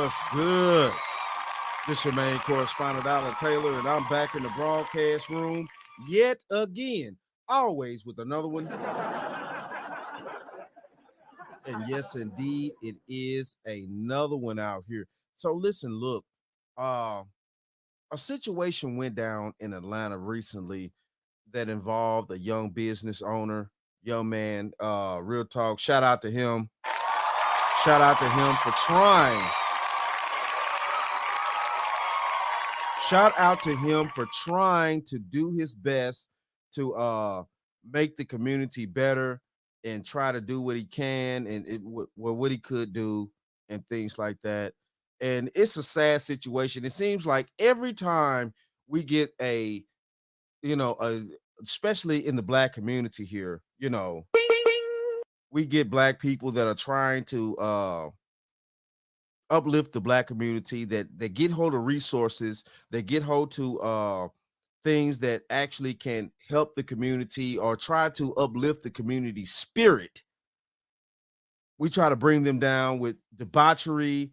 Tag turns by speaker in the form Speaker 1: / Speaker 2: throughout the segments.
Speaker 1: What's good? This your main correspondent, Alan Taylor, and I'm back in the broadcast room yet again, always with another one. And yes, indeed, it is another one out here. So listen, look, uh, a situation went down in Atlanta recently that involved a young business owner, young man, real talk. Shout out to him. Shout out to him for trying. Shout out to him for trying to do his best to make the community better and try to do what he can and what he could do and things like that. And it's a sad situation. It seems like every time we get especially in the black community here, we get black people that are trying to uplift the black community, that get hold of resources, that get hold to things that actually can help the community or try to uplift the community spirit. We try to bring them down with debauchery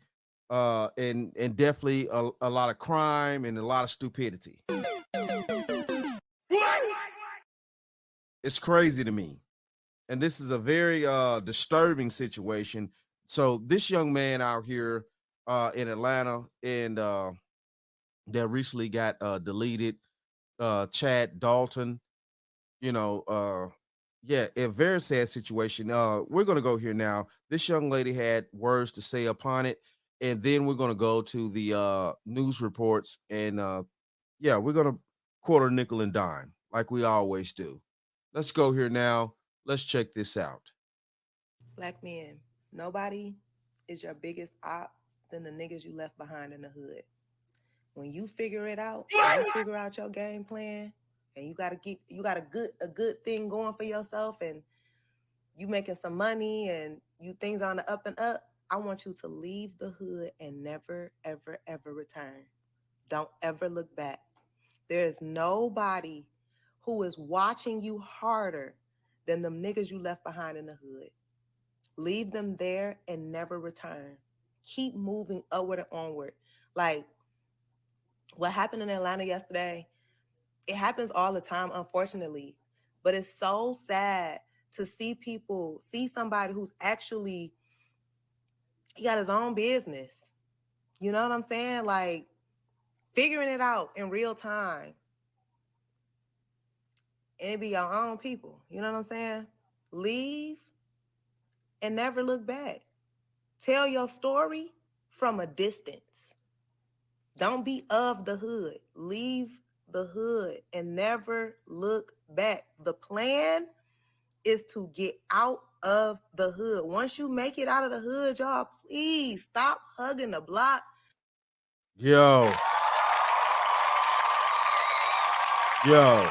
Speaker 1: and definitely a lot of crime and a lot of stupidity. It's crazy to me. And this is a very disturbing situation. So this young man out here in Atlanta and that recently got deleted, Chad Dalton, yeah, a very sad situation. We're going to go here now. This young lady had words to say upon it, and then we're going to go to the news reports, and yeah, we're going to quarter, nickel, and dime like we always do. Let's go here now. Let's check this out.
Speaker 2: Black men, nobody is your biggest op than the niggas you left behind in the hood. When you figure it out, when you figure out your game plan, and you got a good thing going for yourself, and you making some money, and you things are on the up and up, I want you to leave the hood and never, ever, ever return. Don't ever look back. There is nobody who is watching you harder than them niggas you left behind in the hood. Leave them there and never return. Keep moving upward and onward. Like what happened in Atlanta yesterday, it happens all the time, unfortunately. But it's so sad to see somebody who's actually, he got his own business. You know what I'm saying? Like figuring it out in real time. And it be your own people. You know what I'm saying? Leave and never look back. Tell your story from a distance. Don't be of the hood. Leave the hood and never look back. The plan is to get out of the hood. Once you make it out of the hood, y'all, please stop hugging the block.
Speaker 1: Yo, yo.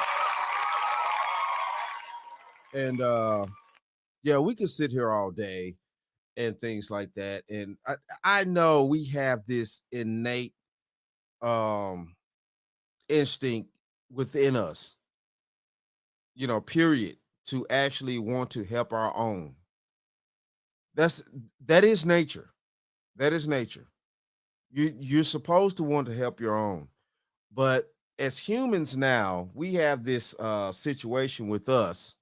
Speaker 1: And yeah, we could sit here all day and things like that. And I know we have this innate instinct within us, period, to actually want to help our own. That is nature. That is nature. You're supposed to want to help your own. But as humans now, we have this situation with us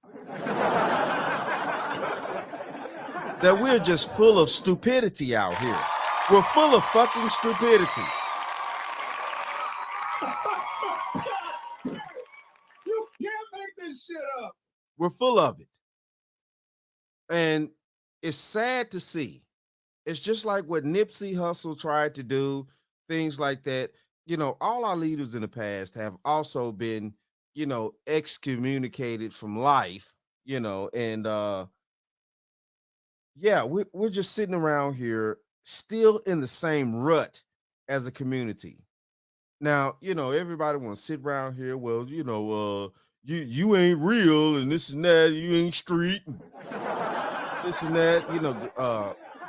Speaker 1: that we're just full of stupidity out here. We're full of fucking stupidity.
Speaker 3: You can't make this shit up.
Speaker 1: We're full of it. And it's sad to see. It's just like what Nipsey Hussle tried to do, things like that. All our leaders in the past have also been, excommunicated from life, and yeah, we're just sitting around here still in the same rut as a community. Now, everybody want to sit around here. Well, you ain't real and this and that. You ain't street and this and that.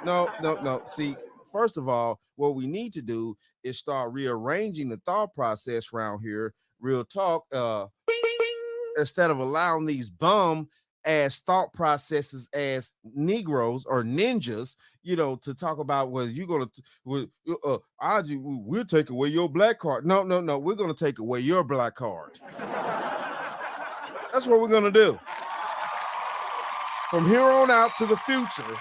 Speaker 1: No. See, first of all, what we need to do is start rearranging the thought process around here. Real talk. Instead of allowing these bum as thought processes as Negroes or ninjas, to talk about whether you're gonna we'll take away your black card. No, we're gonna take away your black card. That's what we're gonna do. From here on out to the future.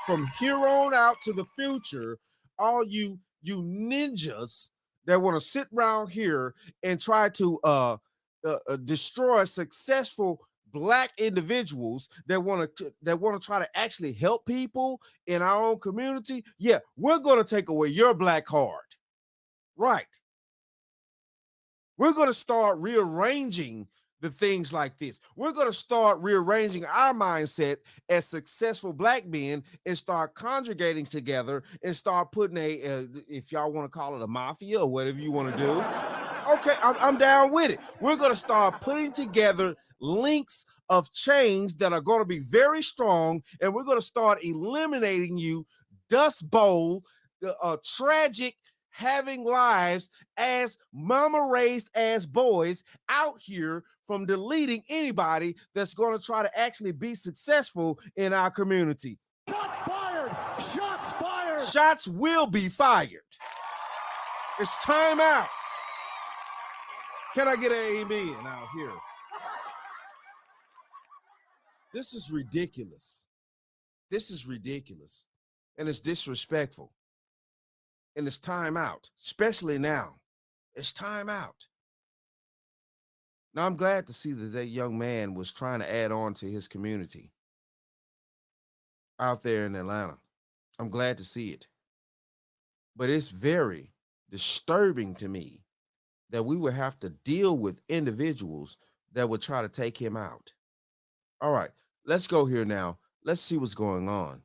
Speaker 1: From here on out to the future, all you ninjas that want to sit around here and try to destroy successful black individuals that want to try to actually help people in our own community, yeah, we're going to take away your black card. Right. We're going to start rearranging the things like this. We're going to start rearranging our mindset as successful black men and start conjugating together and start putting if y'all want to call it a mafia or whatever you want to do. Okay, I'm down with it. We're going to start putting together links of chains that are going to be very strong, and we're going to start eliminating you, Dust Bowl, tragic, having lives as mama raised as boys out here from deleting anybody that's going to try to actually be successful in our community.
Speaker 3: Shots fired! Shots fired!
Speaker 1: Shots will be fired. It's time out. Can I get an amen out here? This is ridiculous. This is ridiculous. And it's disrespectful. And it's time out, especially now. It's time out. Now, I'm glad to see that young man was trying to add on to his community out there in Atlanta. I'm glad to see it. But it's very disturbing to me that we would have to deal with individuals that would try to take him out. All right, let's go here now. Let's see what's going on.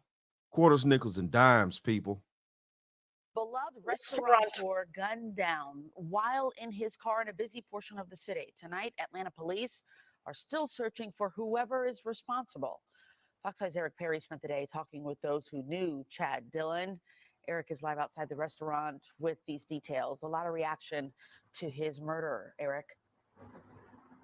Speaker 1: Quarters, nickels, and dimes, people.
Speaker 4: Beloved restaurateur gunned down while in his car in a busy portion of the city. Tonight, Atlanta police are still searching for whoever is responsible. Fox 5's Eric Perry spent the day talking with those who knew Chad Dillon. Eric is live outside the restaurant with these details. A lot of reaction to his murder, Eric.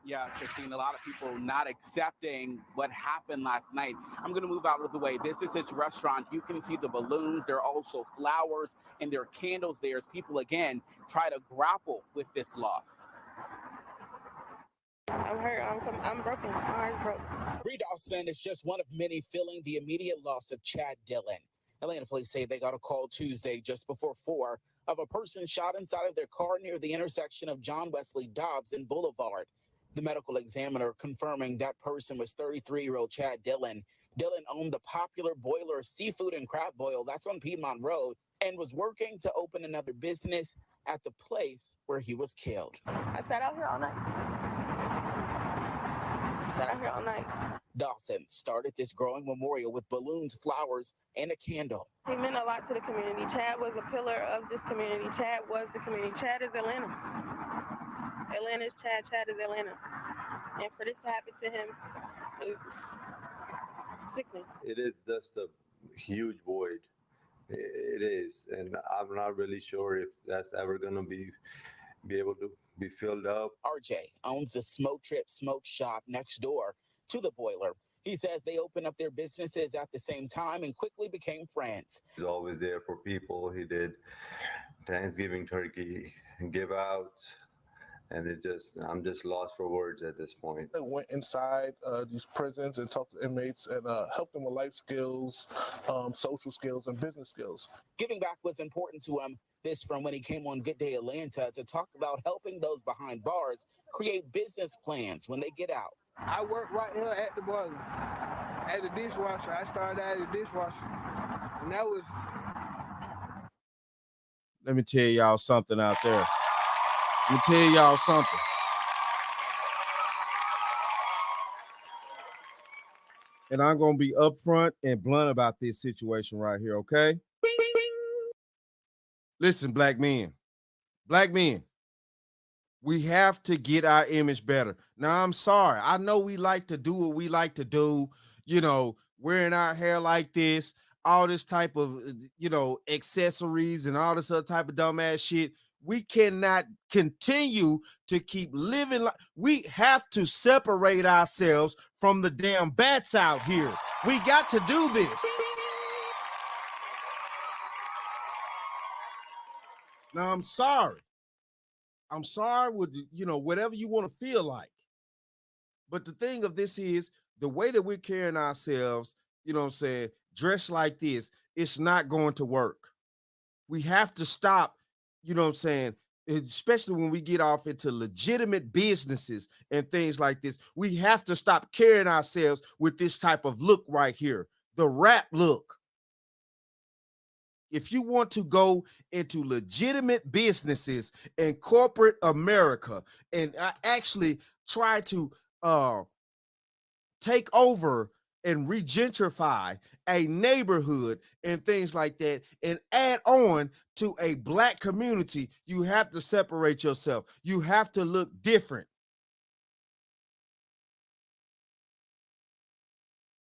Speaker 5: Yeah, Christine, a lot of people not accepting what happened last night. I'm going to move out of the way. This is his restaurant. You can see the balloons. There are also flowers and there are candles there as people, again, try to grapple with this loss.
Speaker 6: I'm hurt. I'm broken. My heart's broke.
Speaker 5: Bree Dawson is just one of many feeling the immediate loss of Chad Dillon. Atlanta police say they got a call Tuesday just before 4 of a person shot inside of their car near the intersection of John Wesley Dobbs and Boulevard. The medical examiner confirming that person was 33-year-old Chad Dillon. Dillon owned the popular Boiler Seafood and Crab Boil, that's on Piedmont Road, and was working to open another business at the place where he was killed.
Speaker 6: I sat out here all night.
Speaker 5: Dawson started this growing memorial with balloons, flowers, and a candle.
Speaker 6: He meant a lot to the community. Chad was a pillar of this community. Chad was the community. Chad is Atlanta. Atlanta is Chad. Chad is Atlanta. And for this to happen to him is sickening.
Speaker 7: It is just a huge void. It is. And I'm not really sure if that's ever going to be able to be filled up.
Speaker 5: RJ owns the Smoke Trip Smoke Shop next door to the Boiler. He says they opened up their businesses at the same time and quickly became friends.
Speaker 7: He's always there for people. He did Thanksgiving turkey, give out. And I'm just lost for words at this point.
Speaker 8: I went inside these prisons and talked to inmates and helped them with life skills, social skills, and business skills.
Speaker 5: Giving back was important to him. This from when he came on Good Day Atlanta to talk about helping those behind bars create business plans when they get out.
Speaker 9: I work right here at the boiler, as a dishwasher. I started as a dishwasher, and that was...
Speaker 1: Let me tell y'all something out there. Let me tell y'all something. And I'm going to be upfront and blunt about this situation right here, okay? Listen, black men, we have to get our image better. Now, I'm sorry. I know we like to do what we like to do, wearing our hair like this, all this type of, accessories and all this other type of dumbass shit. We cannot continue to keep living like we have to separate ourselves from the damn bats out here. We got to do this. Now, I'm sorry. I'm sorry with, whatever you want to feel like. But the thing of this is the way that we're carrying ourselves, dressed like this, it's not going to work. We have to stop, especially when we get off into legitimate businesses and things like this. We have to stop carrying ourselves with this type of look right here, the rap look. If you want to go into legitimate businesses in corporate America and actually try to take over and regentrify a neighborhood and things like that and add on to a black community, you have to separate yourself. You have to look different.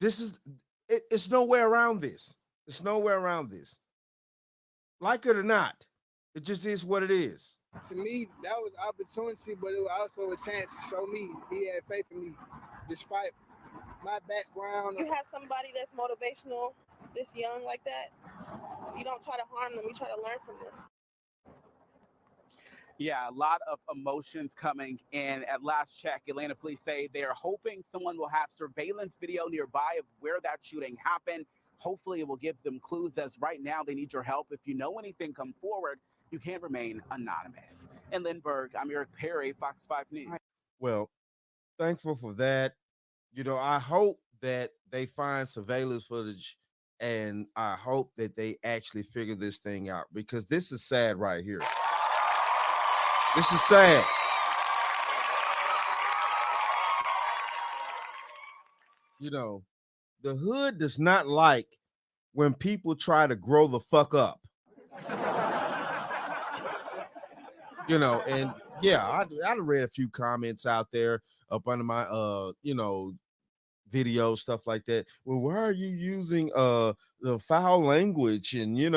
Speaker 1: It's nowhere around this. It's nowhere around this. Like it or not, it just is what it is.
Speaker 9: To me, that was opportunity, but it was also a chance to show me he had faith in me, despite my background.
Speaker 6: You have somebody that's motivational, this young like that, you don't try to harm them, you try to learn from them.
Speaker 5: Yeah, a lot of emotions coming in. At last check, Atlanta police say they are hoping someone will have surveillance video nearby of where that shooting happened. Hopefully it will give them clues, as right now they need your help. If you know anything, come forward. You can't remain anonymous. In Lindbergh, I'm Eric Perry, Fox 5 News.
Speaker 1: Well, thankful for that. I hope that they find surveillance footage, and I hope that they actually figure this thing out, because this is sad right here. This is sad. The hood does not like when people try to grow the fuck up. And yeah, I read a few comments out there up under my video, stuff like that. Well, why are you using the foul language and because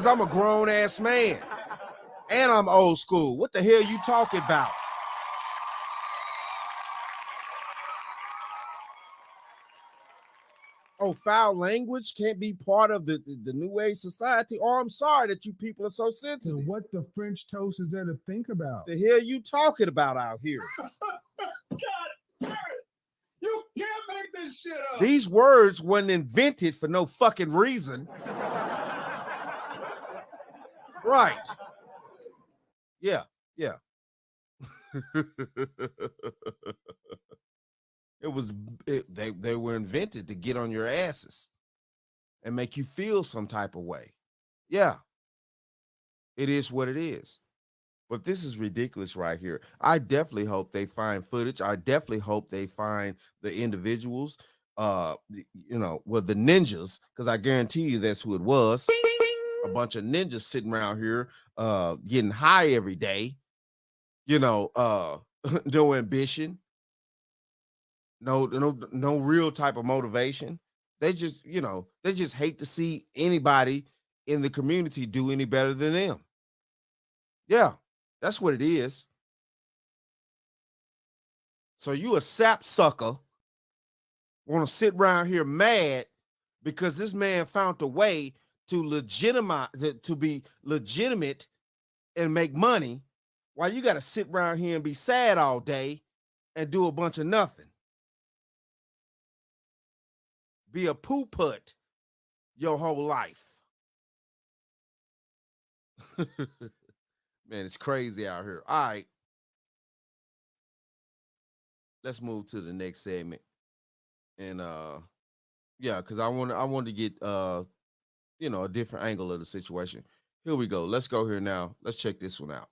Speaker 1: I'm a grown ass man and I'm old school. What the hell you talking about? Oh, foul language can't be part of the new age society. Oh, I'm sorry that you people are so sensitive.
Speaker 10: And what the French toast is there to think about?
Speaker 1: The hell you talking about out here?
Speaker 3: God damn it. You can't make this shit up.
Speaker 1: These words weren't invented for no fucking reason. Right. Yeah. They were invented to get on your asses and make you feel some type of way. Yeah. It is what it is. But this is ridiculous right here. I definitely hope they find footage. I definitely hope they find the individuals, the ninjas, because I guarantee you that's who it was. A bunch of ninjas sitting around here getting high every day, no ambition, no real type of motivation. They just hate to see anybody in the community do any better than them. Yeah, that's what it is. So you a sap sucker want to sit around here mad because this man found a way to be legitimate and make money, while you got to sit around here and be sad all day and do a bunch of nothing. Be a poo put your whole life. Man, it's crazy out here. All right. Let's move to the next segment. And because I want to get a different angle of the situation. Here we go. Let's go here now. Let's check this one out.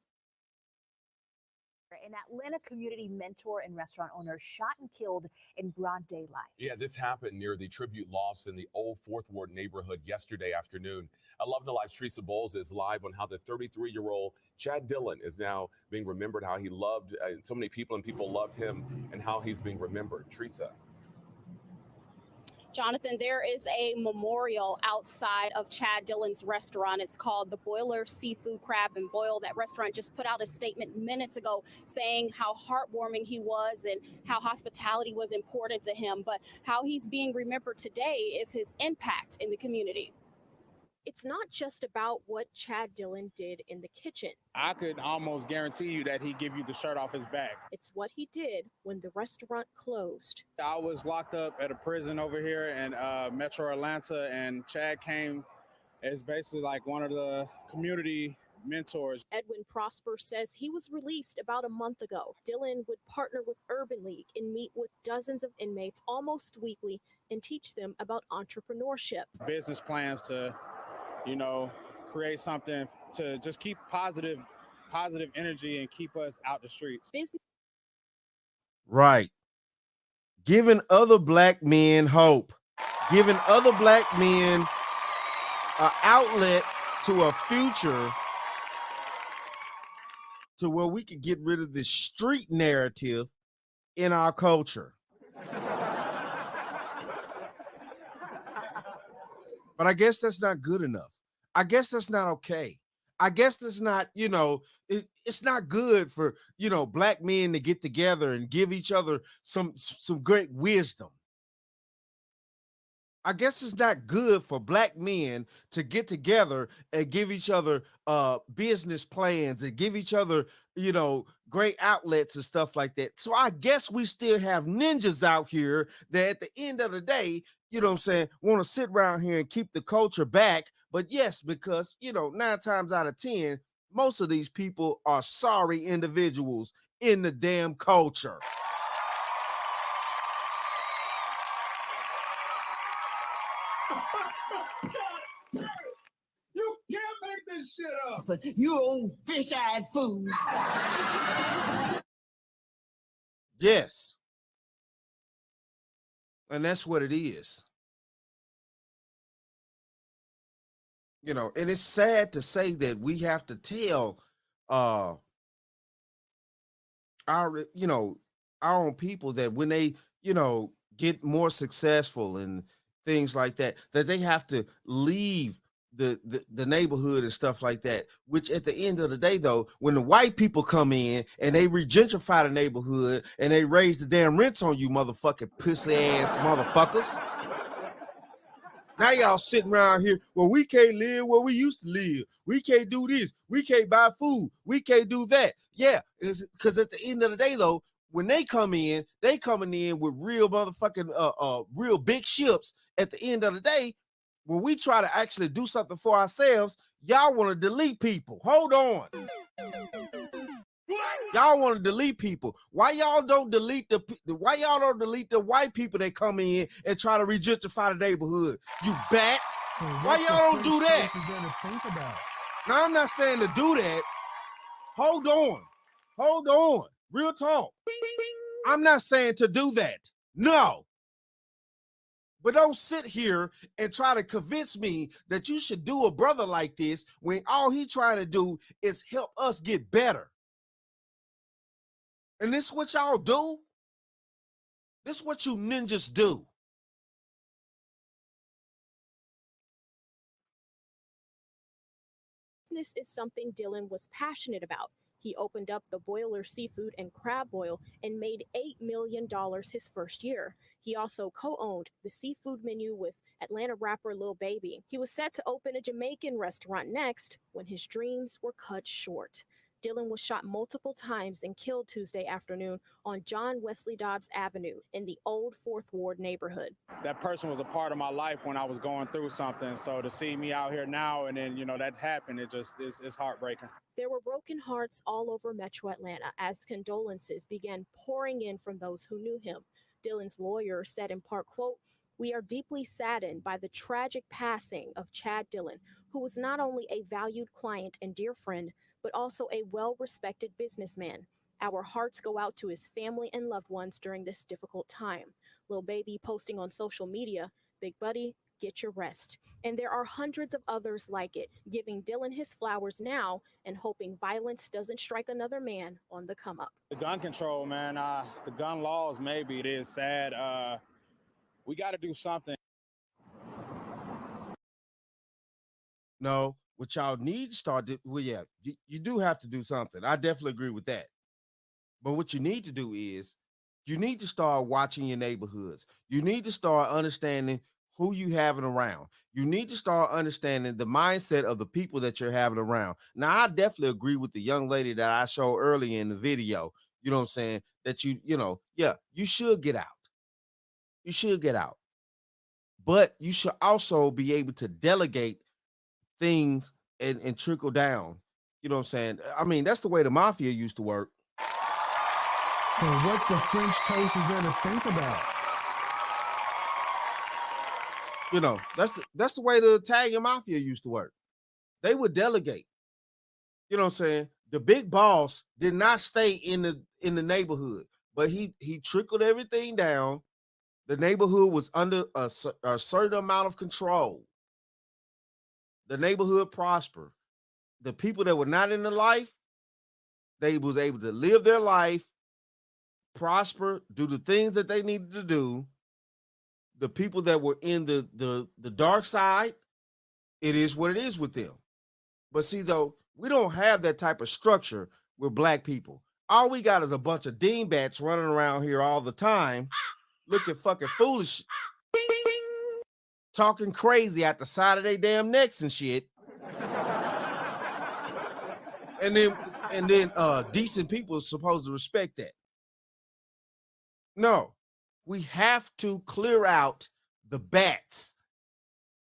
Speaker 11: An Atlanta community mentor and restaurant owner shot and killed in broad daylight.
Speaker 12: Yeah, this happened near the Tribute Lofts in the old Fourth Ward neighborhood yesterday afternoon. 11 Alive's Teresa Bowles is live on how the 33-year-old Chad Dillon is now being remembered, how he loved so many people and people loved him, and how he's being remembered. Teresa.
Speaker 13: Jonathan, there is a memorial outside of Chad Dillon's restaurant. It's called the Boiler Seafood Crab and Boil. That restaurant just put out a statement minutes ago saying how heartwarming he was and how hospitality was important to him. But how he's being remembered today is his impact in the community. It's not just about what Chad Dillon did in the kitchen.
Speaker 14: I could almost guarantee you that he'd give you the shirt off his back.
Speaker 13: It's what he did when the restaurant closed.
Speaker 14: I was locked up at a prison over here in Metro Atlanta, and Chad came as basically like one of the community mentors.
Speaker 13: Edwin Prosper says he was released about a month ago. Dillon would partner with Urban League and meet with dozens of inmates almost weekly and teach them about entrepreneurship.
Speaker 14: Business plans to, create something to just keep positive energy and keep us out the streets.
Speaker 1: Right. Giving other black men hope, giving other black men an outlet to a future to where we could get rid of this street narrative in our culture. But I guess that's not good enough. I guess that's not okay. I guess that's not, it's not good for, black men to get together and give each other some great wisdom. I guess it's not good for black men to get together and give each other business plans and give each other, great outlets and stuff like that. So I guess we still have ninjas out here that at the end of the day, want to sit around here and keep the culture back. But yes, because, 9 times out of 10, most of these people are sorry individuals in the damn culture.
Speaker 3: You can't make this shit up.
Speaker 15: You old fish-eyed fool.
Speaker 1: Yes. And that's what it is. And it's sad to say that we have to tell our own people that when they, get more successful and things like that, that they have to leave the neighborhood and stuff like that, which at the end of the day, though, when the white people come in and they regentrify the neighborhood and they raise the damn rents on you motherfucking pussy ass motherfuckers. Now y'all sitting around here, well, we can't live where we used to live. We can't do this. We can't buy food. We can't do that. Yeah, because at the end of the day, though, when they come in, they coming in with real motherfucking real big ships. At the end of the day, when we try to actually do something for ourselves, y'all want to delete people. Hold on. Y'all want to delete people. Why y'all don't delete the white people that come in and try to regentrify the neighborhood? You bats. Why y'all don't do that? Now, I'm not saying to do that. Hold on. Real talk. I'm not saying to do that. No. But don't sit here and try to convince me that you should do a brother like this when all he trying to do is help us get better. And this is what y'all do? This is what you ninjas do.
Speaker 13: Business is something Dillon was passionate about. He opened up the Boiler Seafood and Crab Boil and made $8 million his first year. He also co-owned the seafood menu with Atlanta rapper Lil Baby. He was set to open a Jamaican restaurant next when his dreams were cut short. Dillon was shot multiple times and killed Tuesday afternoon on John Wesley Dobbs Avenue in the old 4th Ward neighborhood.
Speaker 14: That person was a part of my life when I was going through something. So to see me out here now and then, that happened, it just is heartbreaking.
Speaker 13: There were broken hearts all over Metro Atlanta as condolences began pouring in from those who knew him. Dillon's lawyer said in part, quote, "We are deeply saddened by the tragic passing of Chad Dillon, who was not only a valued client and dear friend, but also a well-respected businessman. Our hearts go out to his family and loved ones during this difficult time." Lil Baby posting on social media, "Big buddy, get your rest." And there are hundreds of others like it, giving Dillon his flowers now and hoping violence doesn't strike another man on the come up.
Speaker 14: The gun control, man, the gun laws, maybe it is sad. We got to do something.
Speaker 1: No, what y'all need to start well, yeah, you do have to do something. I definitely agree with that. But what you need to do is you need to start watching your neighborhoods. You need to start understanding who you having around. You need to start understanding the mindset of the people that you're having around. Now, I definitely agree with the young lady that I showed earlier in the video. You know what I'm saying? That yeah, you should get out. You should get out. But you should also be able to delegate things and trickle down. You know what I'm saying? I mean, that's the way the mafia used to work.
Speaker 10: So what the French toast is there to think about?
Speaker 1: You know, that's the way the Italian mafia used to work. They would delegate. You know what I'm saying? The big boss did not stay in the neighborhood, but he trickled everything down. The neighborhood was under a certain amount of control. The neighborhood prospered. The people that were not in the life, they was able to live their life, prosper, do the things that they needed to do. The people that were in the dark side, it is what it is with them. But see, though, we don't have that type of structure with black people. All we got is a bunch of dingbats running around here all the time, looking fucking foolish, talking crazy at the side of their damn necks and shit. And then decent people are supposed to respect that. No, we have to clear out the bats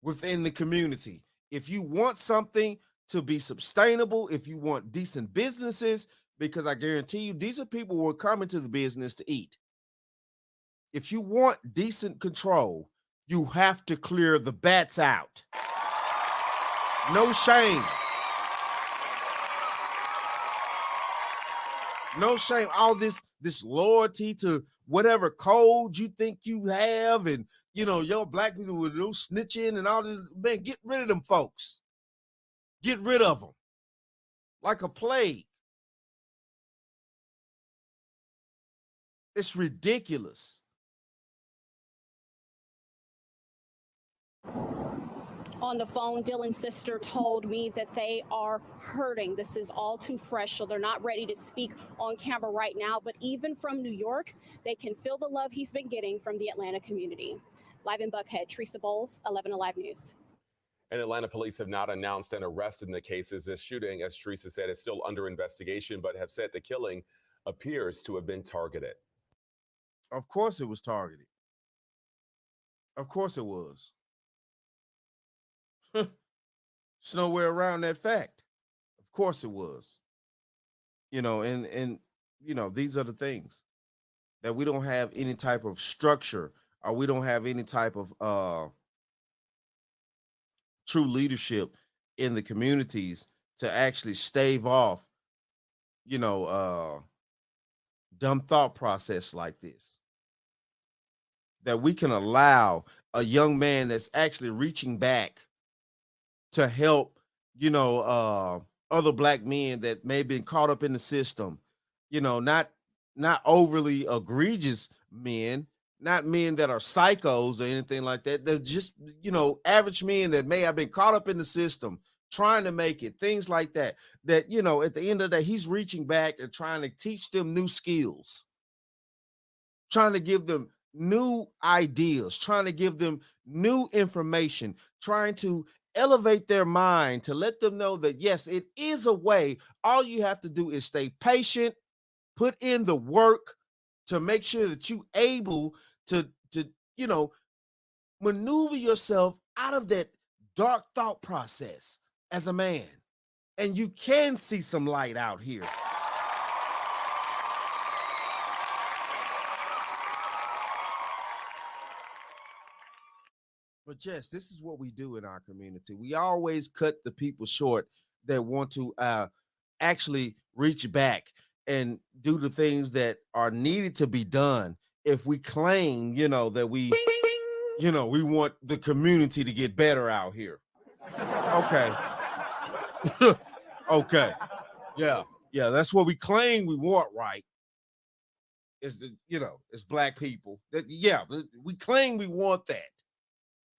Speaker 1: within the community. If you want something to be sustainable, if you want decent businesses, because I guarantee you, decent people will come into the business to eat. If you want decent control, you have to clear the bats out. No shame. No shame. All this loyalty to whatever code you think you have, and your black people with no snitching and all this. Man, get rid of them folks. Get rid of them like a plague. It's ridiculous.
Speaker 13: On the phone, Dillon's sister told me that they are hurting. This is all too fresh, so they're not ready to speak on camera right now. But even from New York, they can feel the love he's been getting from the Atlanta community. Live in Buckhead, Teresa Bowles, 11 Alive News.
Speaker 12: And Atlanta police have not announced an arrest in the cases. This shooting, as Teresa said, is still under investigation, but have said the killing appears to have been targeted.
Speaker 1: Of course it was targeted. Of course it was. There's nowhere around that fact. Of course it was. And these are the things that we don't have any type of structure, or we don't have any type of true leadership in the communities to actually stave off, dumb thought process like this. That we can allow a young man that's actually reaching back to help, other black men that may have been caught up in the system, not overly egregious men, not men that are psychos or anything like that. They're just, average men that may have been caught up in the system, trying to make it, things like that. That, at the end of the day, he's reaching back and trying to teach them new skills, trying to give them new ideas, trying to give them new information, trying to elevate their mind, to let them know that, yes, it is a way. All you have to do is stay patient, put in the work to make sure that you're able to maneuver yourself out of that dark thought process as a man. And you can see some light out here. But yes, this is what we do in our community. We always cut the people short that want to actually reach back and do the things that are needed to be done. If we claim, that we want the community to get better out here. Okay. Okay. Yeah. That's what we claim we want, right? Is it's black people. We claim we want that.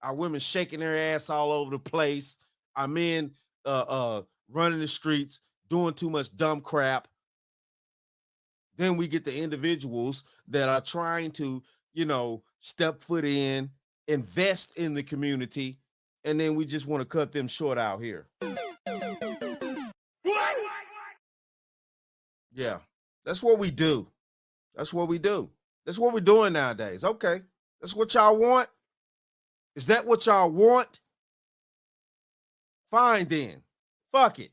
Speaker 1: Our women shaking their ass all over the place. our men running the streets, doing too much dumb crap. Then we get the individuals that are trying to, step foot in, invest in the community, and then we just want to cut them short out here. Yeah, that's what we do. That's what we do. That's what we're doing nowadays. Okay, that's what y'all want. Is that what y'all want? Fine then. Fuck it.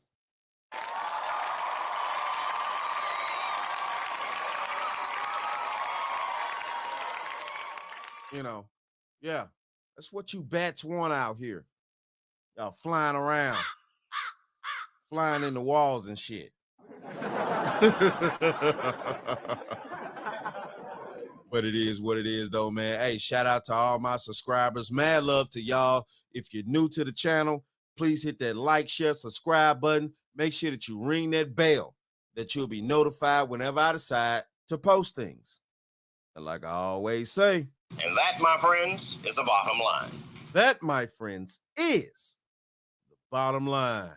Speaker 1: Yeah, that's what you bats want out here. Y'all flying around, flying in the walls and shit. But it is what it is, though, man. Hey, shout out to all my subscribers. Mad love to y'all. If you're new to the channel, please hit that like, share, subscribe button. Make sure that you ring that bell, that you'll be notified whenever I decide to post things. And like I always say,
Speaker 16: and that, my friends, is the bottom line.
Speaker 1: That, my friends, is the bottom line.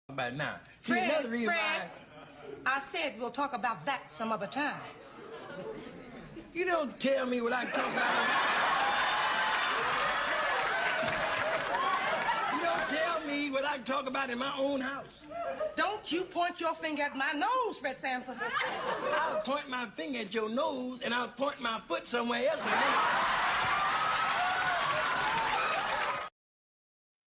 Speaker 17: About now. See,
Speaker 15: Fred,
Speaker 17: another reason
Speaker 15: Fred, I said we'll talk about that some other time.
Speaker 17: You don't tell me what I can talk about. You don't tell me what I can talk about in my own house.
Speaker 15: Don't you point your finger at my nose, Fred Sanford.
Speaker 17: I'll point my finger at your nose, and I'll point my foot somewhere else.